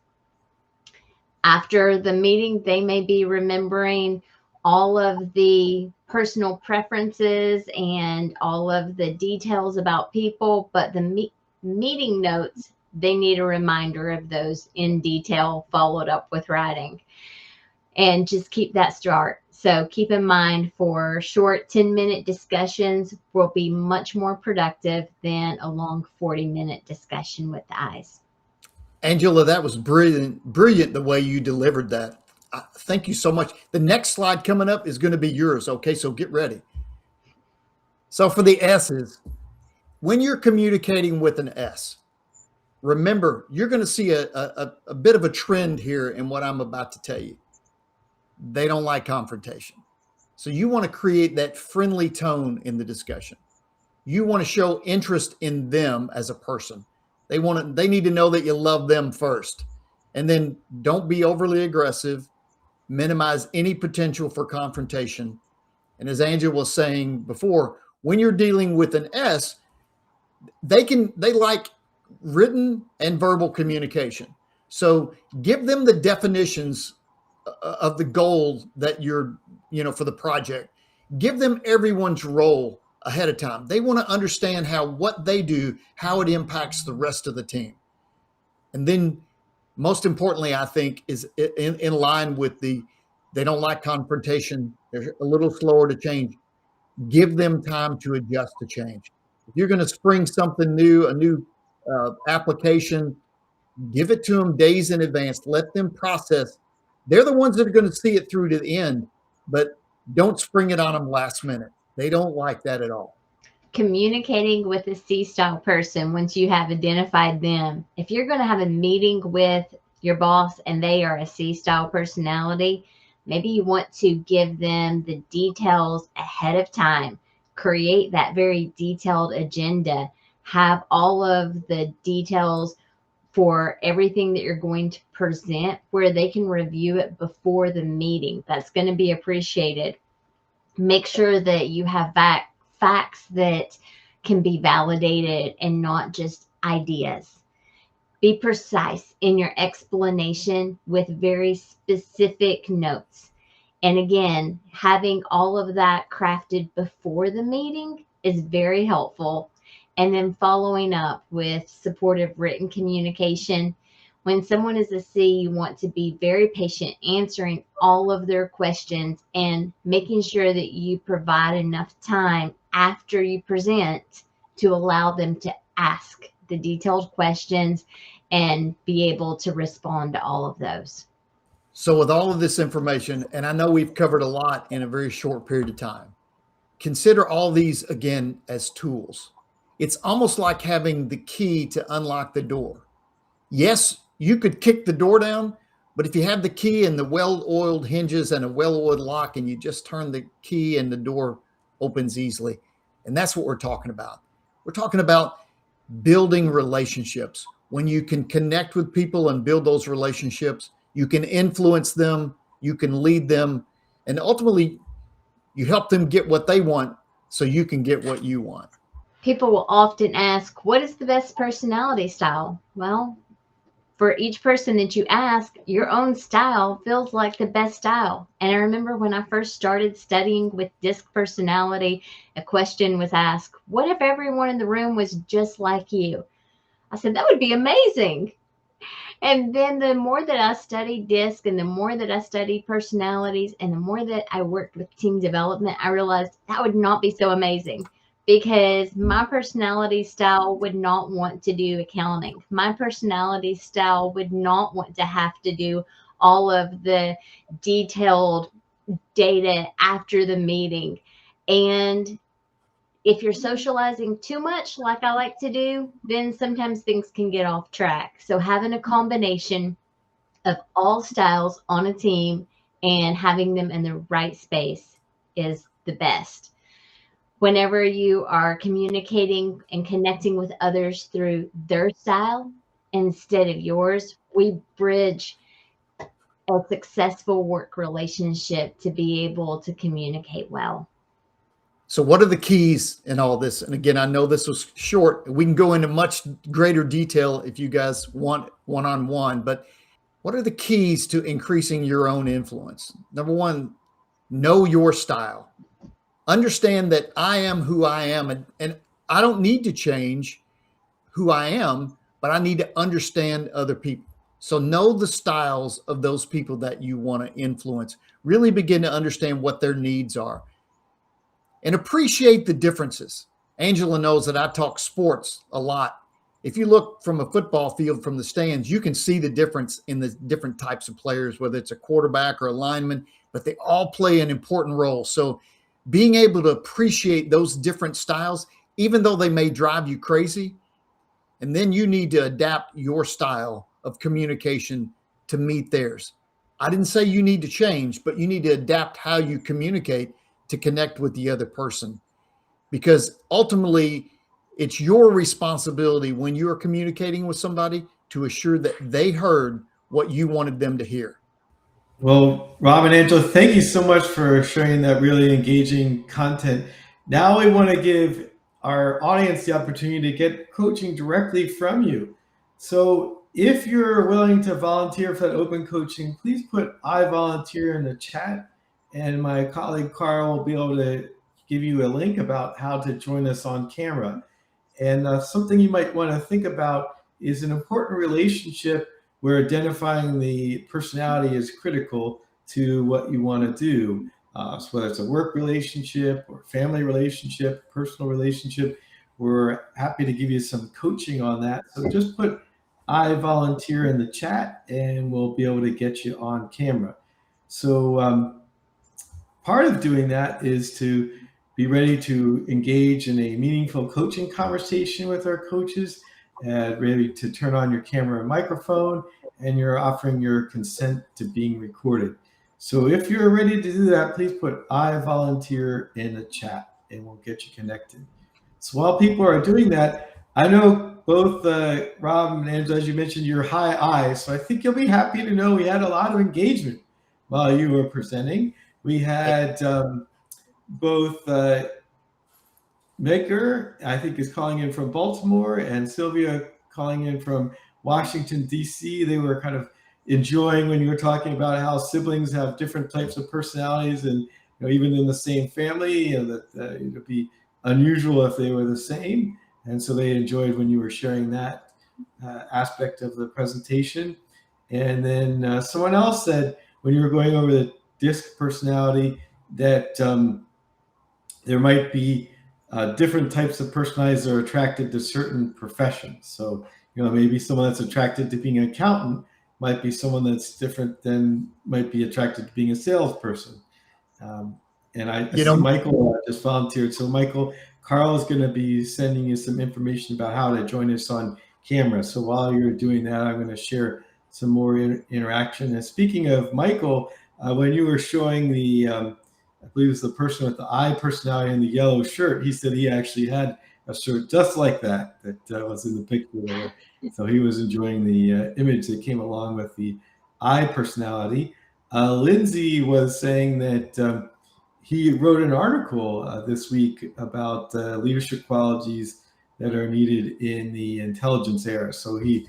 After the meeting, they may be remembering all of the personal preferences and all of the details about people, but the meeting notes, they need a reminder of those in detail, followed up with writing. And just keep that start. So keep in mind, for short 10-minute discussions will be much more productive than a long 40-minute discussion with the eyes. Angela, that was brilliant the way you delivered that. Thank you so much. The next slide coming up is going to be yours. Okay, so get ready. So for the S's, when you're communicating with an S, remember, you're going to see a bit of a trend here in what I'm about to tell you. They don't like confrontation. So you want to create that friendly tone in the discussion. You want to show interest in them as a person. They need to know that you love them first. And then don't be overly aggressive. Minimize any potential for confrontation. And as Angela was saying before, when you're dealing with an S, they like written and verbal communication. So give them the definitions of the goal that you're, for the project. Give them everyone's role ahead of time. They want to understand what they do, how it impacts the rest of the team. And then most importantly, I think, is in line with they don't like confrontation. They're a little slower to change. Give them time to adjust to change. If you're going to spring something new, a new application, give it to them days in advance. Let them process. They're the ones that are going to see it through to the end, but don't spring it on them last minute. They don't like that at all. Communicating with a C-style person, once you have identified them, if you're going to have a meeting with your boss and they are a C-style personality, maybe you want to give them the details ahead of time. Create that very detailed agenda. Have all of the details for everything that you're going to present where they can review it before the meeting. That's going to be appreciated. Make sure that you have facts that can be validated and not just ideas. Be precise in your explanation with very specific notes. And again, having all of that crafted before the meeting is very helpful. And then following up with supportive written communication. When someone is a C, you want to be very patient, answering all of their questions and making sure that you provide enough time after you present to allow them to ask the detailed questions and be able to respond to all of those. So with all of this information, and I know we've covered a lot in a very short period of time, consider all these again as tools. It's almost like having the key to unlock the door. Yes, you could kick the door down, but if you have the key and the well-oiled hinges and a well-oiled lock and you just turn the key and the door opens easily. And that's what we're talking about. We're talking about building relationships. When you can connect with people and build those relationships, you can influence them, you can lead them, and ultimately you help them get what they want so you can get what you want. People will often ask, what is the best personality style? Well, for each person that you ask, your own style feels like the best style. And I remember when I first started studying with DISC personality, a question was asked, what if everyone in the room was just like you? I said, that would be amazing. And then the more that I studied DISC and the more that I studied personalities and the more that I worked with team development, I realized that would not be so amazing because my personality style would not want to do accounting. My personality style would not want to have to do all of the detailed data after the meeting. And if you're socializing too much, like I like to do, then sometimes things can get off track. So having a combination of all styles on a team and having them in the right space is the best. Whenever you are communicating and connecting with others through their style instead of yours, we bridge a successful work relationship to be able to communicate well. So what are the keys in all this? And again, I know this was short. We can go into much greater detail if you guys want one-on-one, but what are the keys to increasing your own influence? Number one, know your style. Understand that I am who I am, and I don't need to change who I am, but I need to understand other people. So know the styles of those people that you want to influence. Really begin to understand what their needs are and appreciate the differences. Angela knows that I talk sports a lot. If you look from a football field from the stands, you can see the difference in the different types of players, whether it's a quarterback or a lineman, but they all play an important role. So being able to appreciate those different styles, even though they may drive you crazy, and then you need to adapt your style of communication to meet theirs. I didn't say you need to change, but you need to adapt how you communicate to connect with the other person, because ultimately it's your responsibility when you are communicating with somebody to assure that they heard what you wanted them to hear. Well, Rob and Angela, thank you so much for sharing that really engaging content. Now we want to give our audience the opportunity to get coaching directly from you. So if you're willing to volunteer for that open coaching, please put I volunteer in the chat, and my colleague Carl will be able to give you a link about how to join us on camera. And something you might want to think about is an important relationship where identifying the personality is critical to what you want to do. So whether it's a work relationship or family relationship, personal relationship, we're happy to give you some coaching on that. So just put I volunteer in the chat and we'll be able to get you on camera. So part of doing that is to be ready to engage in a meaningful coaching conversation with our coaches, ready to turn on your camera and microphone, and you're offering your consent to being recorded. So if you're ready to do that, please put I volunteer in the chat and we'll get you connected. So while people are doing that, I know both Rob and Angela, as you mentioned, you're high I, so I think you'll be happy to know we had a lot of engagement while you were presenting. We had both Maker, I think, is calling in from Baltimore, and Sylvia calling in from Washington, D.C. They were kind of enjoying when you were talking about how siblings have different types of personalities, and even in the same family, that it would be unusual if they were the same. And so they enjoyed when you were sharing that aspect of the presentation. And then someone else said when you were going over the DISC personality that there might be different types of personalities that are attracted to certain professions. So, maybe someone that's attracted to being an accountant might be someone that's different than might be attracted to being a salesperson. And I see Michael just volunteered. So Michael, Carl is going to be sending you some information about how to join us on camera. So while you're doing that, I'm going to share some more interaction. And speaking of Michael, when you were showing the, I believe it was the person with the I personality in the yellow shirt, he said he actually had a shirt just like that was in the picture there. So he was enjoying the image that came along with the I personality. Lindsay was saying that he wrote an article this week about leadership qualities that are needed in the intelligence era. So he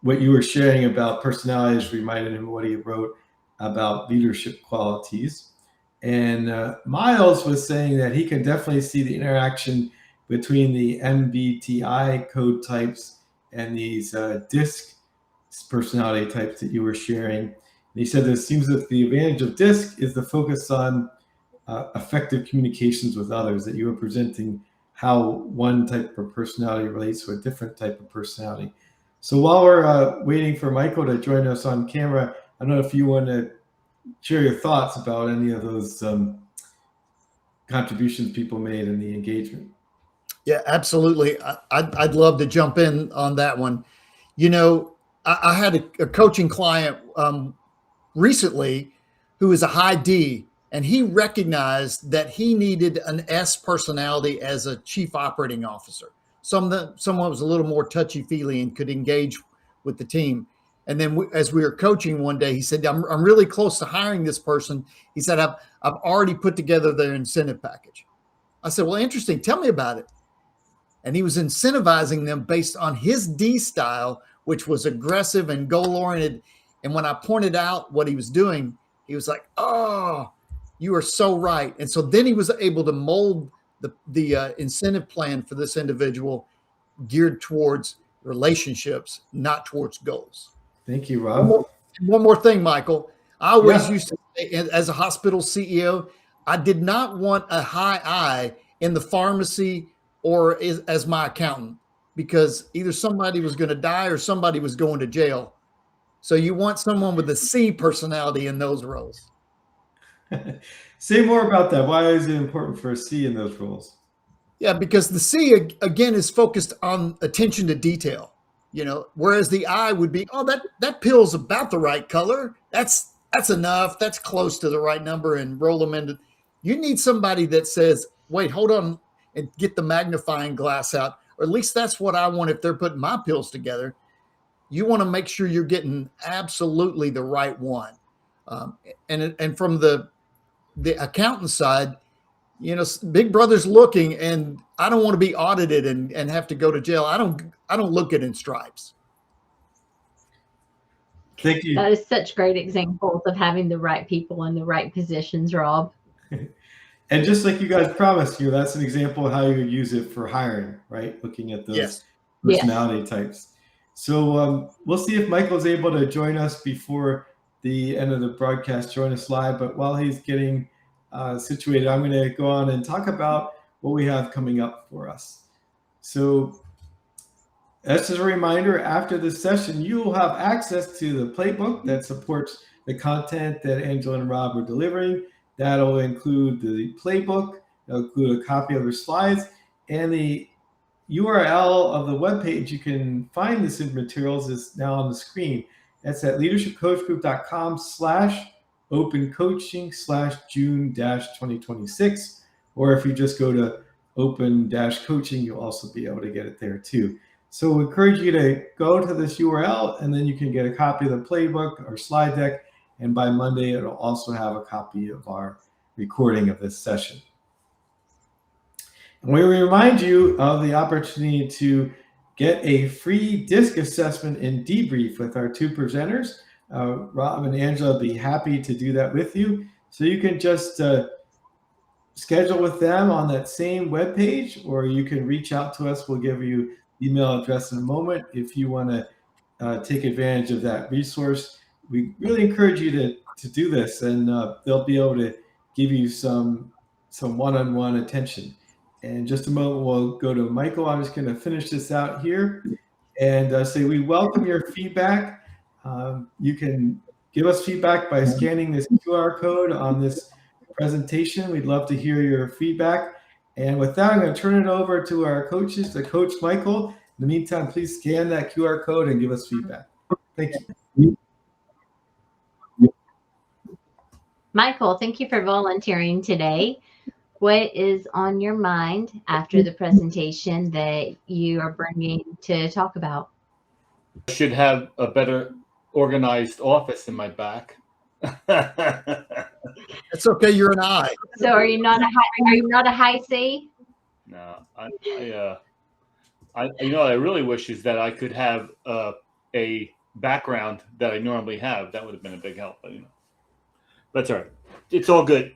what you were sharing about personalities reminded him of what he wrote about leadership qualities. And Miles was saying that he can definitely see the interaction between the MBTI code types and these DISC personality types that you were sharing. And he said it seems that the advantage of DISC is the focus on effective communications with others, that you were presenting how one type of personality relates to a different type of personality. So while we're waiting for Michael to join us on camera, I don't know if you want to share your thoughts about any of those contributions people made in the engagement. Yeah, absolutely. I'd love to jump in on that one. You know, I had a coaching client recently who is a high D, and he recognized that he needed an S personality as a chief operating officer. Someone was a little more touchy-feely and could engage with the team. And then as we were coaching one day, he said, I'm really close to hiring this person. He said, I've already put together their incentive package. I said, well, interesting. Tell me about it. And he was incentivizing them based on his D style, which was aggressive and goal-oriented. And when I pointed out what he was doing, he was like, oh, you are so right. And so then he was able to mold the incentive plan for this individual geared towards relationships, not towards goals. Thank you, Rob. One more thing, Michael. I always used to say, as a hospital CEO, I did not want a high I in the pharmacy or as my accountant, because either somebody was going to die or somebody was going to jail. So you want someone with a C personality in those roles. Say more about that. Why is it important for a C in those roles? Yeah, because the C, again, is focused on attention to detail. You know, whereas the I would be, oh, that pill's about the right color. That's enough. That's close to the right number, and roll them into. You need somebody that says, wait, hold on, and get the magnifying glass out. Or at least that's what I want if they're putting my pills together. You want to make sure you're getting absolutely the right one. And from the accountant side, you know, Big Brother's looking, and I don't want to be audited and have to go to jail. I don't look it in stripes. Thank you. That is such great examples of having the right people in the right positions, Rob. And just like you guys promised, that's an example of how you would use it for hiring, right? Looking at those personality types. So we'll see if Michael's able to join us before the end of the broadcast, join us live. But while he's getting situated, I'm going to go on and talk about what we have coming up for us. So as a reminder, after this session, you will have access to the playbook that supports the content that Angela and Rob are delivering. That'll include the playbook, it'll include a copy of their slides, and the URL of the webpage you can find this in materials is now on the screen. That's at leadershipcoachgroup.com/opencoaching/June-2026. Or if you just go to open-coaching, you'll also be able to get it there too. So we encourage you to go to this URL, and then you can get a copy of the playbook or slide deck. And by Monday, it'll also have a copy of our recording of this session. And we remind you of the opportunity to get a free DISC assessment and debrief with our two presenters. Rob and Angela will be happy to do that with you. So you can just schedule with them on that same webpage, or you can reach out to us. We'll give you email address in a moment if you want to take advantage of that resource. We really encourage you to do this, and they'll be able to give you some one-on-one attention. In just a moment, we'll go to Michael. I'm just going to finish this out here and say we welcome your feedback. You can give us feedback by scanning this QR code on this presentation. We'd love to hear your feedback. And with that, I'm going to turn it over to our coaches, to Coach Michael. In the meantime, please scan that QR code and give us feedback. Thank you. Michael, thank you for volunteering today. What is on your mind after the presentation that you are bringing to talk about? I should have a better organized office in my back. It's okay. You're an I. So are you not a high C? No, I you know what I really wish is that I could have a background that I normally have, that would have been a big help. But that's all right. It's all good.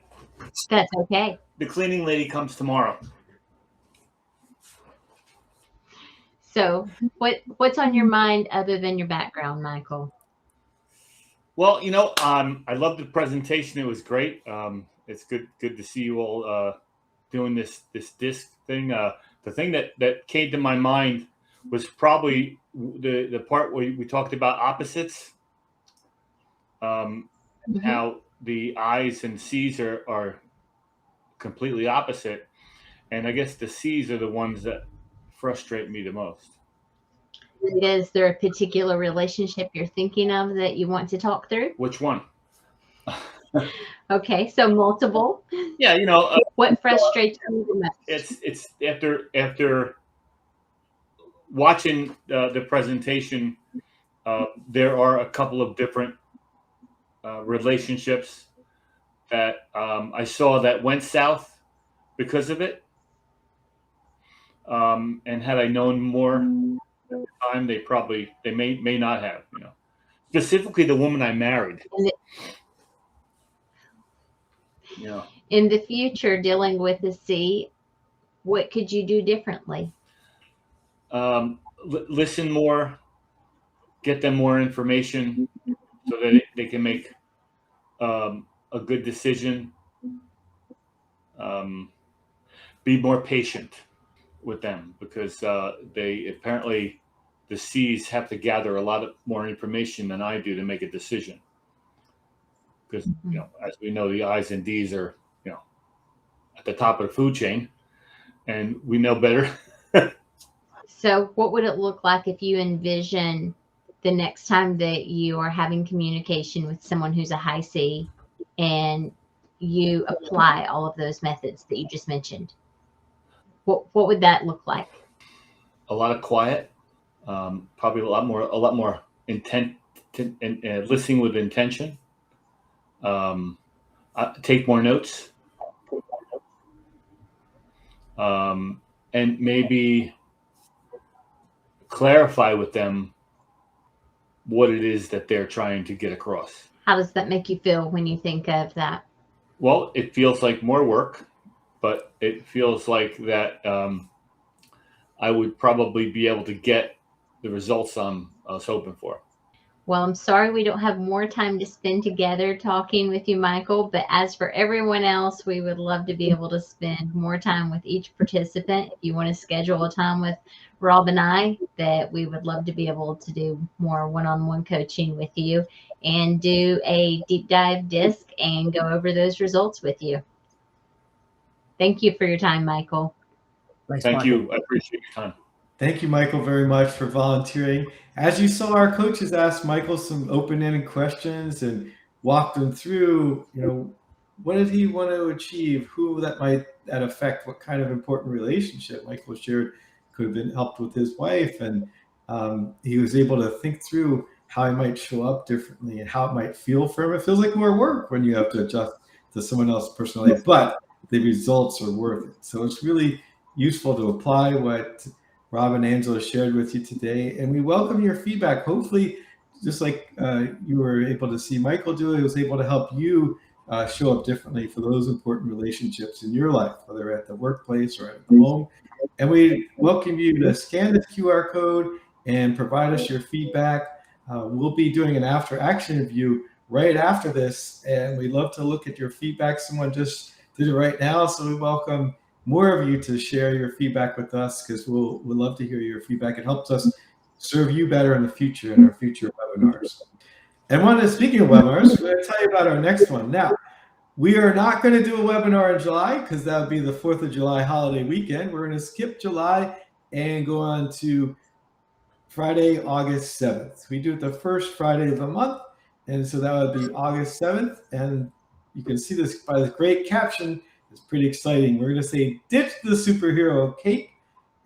That's okay. The cleaning lady comes tomorrow. So what's on your mind other than your background, Michael? Well, I love the presentation. It was great. It's good to see you all doing this disc thing. The thing that came to my mind was probably the part where we talked about opposites. How the I's and C's are completely opposite, and I guess the C's are the ones that frustrate me the most. Is there a particular relationship you're thinking of that you want to talk through? Which one? Okay, so multiple. Yeah, what frustrates you the most? It's after watching the presentation, there are a couple of different relationships that I saw that went south because of it. And had I known more at the time, they may not have. Specifically the woman I married. In the future, dealing with the C, what could you do differently? Listen more, get them more information so that they can make a good decision. Be more patient with them because they apparently, the C's have to gather a lot more information than I do to make a decision. Because as we know, the I's and D's are at the top of the food chain, and we know better. So what would it look like if you envision the next time that you are having communication with someone who's a high C and you apply all of those methods that you just mentioned? What would that look like? A lot of quiet, probably a lot more intent, and listening with intention. Take more notes, and maybe clarify with them what it is that they're trying to get across. How does that make you feel when you think of that? Well, it feels like more work, but it feels like that I would probably be able to get the results I was hoping for. Well, I'm sorry we don't have more time to spend together talking with you, Michael, but as for everyone else, we would love to be able to spend more time with each participant. If you want to schedule a time with Rob and I, that we would love to be able to do more one-on-one coaching with you and do a deep dive disc and go over those results with you. Thank you for your time, Michael. Thanks, Thank Michael. you. I appreciate your time. Thank you, Michael, very much for volunteering. As you saw, our coaches asked Michael some open-ended questions and walked him through, what did he want to achieve? Who that might affect? What kind of important relationship? Michael shared could have been helped with his wife, and he was able to think through how he might show up differently and how it might feel for him. It feels like more work when you have to adjust to someone else's personality, but the results are worth it. So it's really useful to apply what Rob and Angela shared with you today, and we welcome your feedback. Hopefully, just like you were able to see Michael do it, was able to help you show up differently for those important relationships in your life, whether at the workplace or at home. And we welcome you to scan the QR code and provide us your feedback. We'll be doing an after action review right after this, and we'd love to look at your feedback. Someone just did it right now, so we welcome more of you to share your feedback with us because we'll love to hear your feedback. It helps us serve you better in the future in our future webinars. And speaking of webinars, we're going to tell you about our next one. Now, we are not going to do a webinar in July because that would be the 4th of July holiday weekend. We're going to skip July and go on to Friday, August 7th. We do it the first Friday of the month, and so that would be August 7th. And you can see this by the great caption. It's pretty exciting. We're going to say, ditch the superhero cape.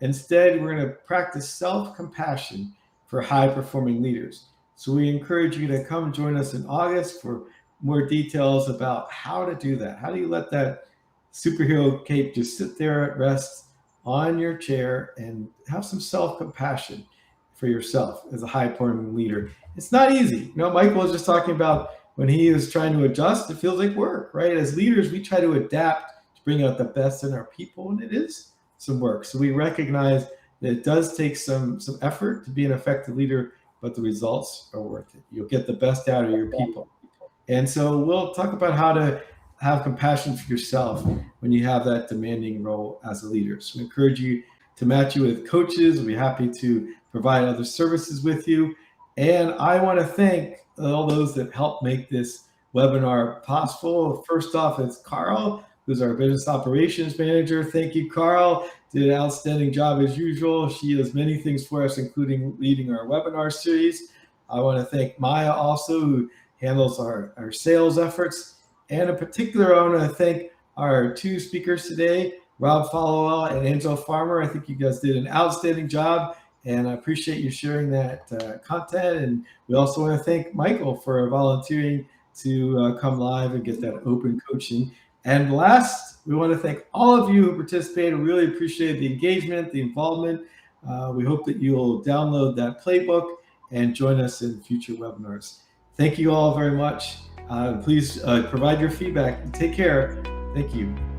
Instead, we're going to practice self-compassion for high-performing leaders. So we encourage you to come join us in August for more details about how to do that. How do you let that superhero cape just sit there at rest on your chair and have some self-compassion for yourself as a high-performing leader. It's not easy. Michael was just talking about when he is trying to adjust, it feels like work, right? As leaders, we try to adapt to bring out the best in our people, and it is some work. So we recognize that it does take some effort to be an effective leader, but the results are worth it. You'll get the best out of your people. And so we'll talk about how to have compassion for yourself when you have that demanding role as a leader. So we encourage you to match you with coaches. We'll be happy to provide other services with you. And I want to thank all those that helped make this webinar possible. First off, it's Carl, who's our business operations manager. Thank you, Carl. Did an outstanding job as usual. She does many things for us, including leading our webinar series. I want to thank Maya also, who handles our sales efforts. And in particular, I want to thank our two speakers today, Rob Followell and Angela Farmer. I think you guys did an outstanding job, and I appreciate you sharing that content. And we also want to thank Michael for volunteering to come live and get that open coaching. And last, we want to thank all of you who participated. We really appreciate the engagement, the involvement. We hope that you'll download that playbook and join us in future webinars. Thank you all very much. Please provide your feedback. Take care. Thank you.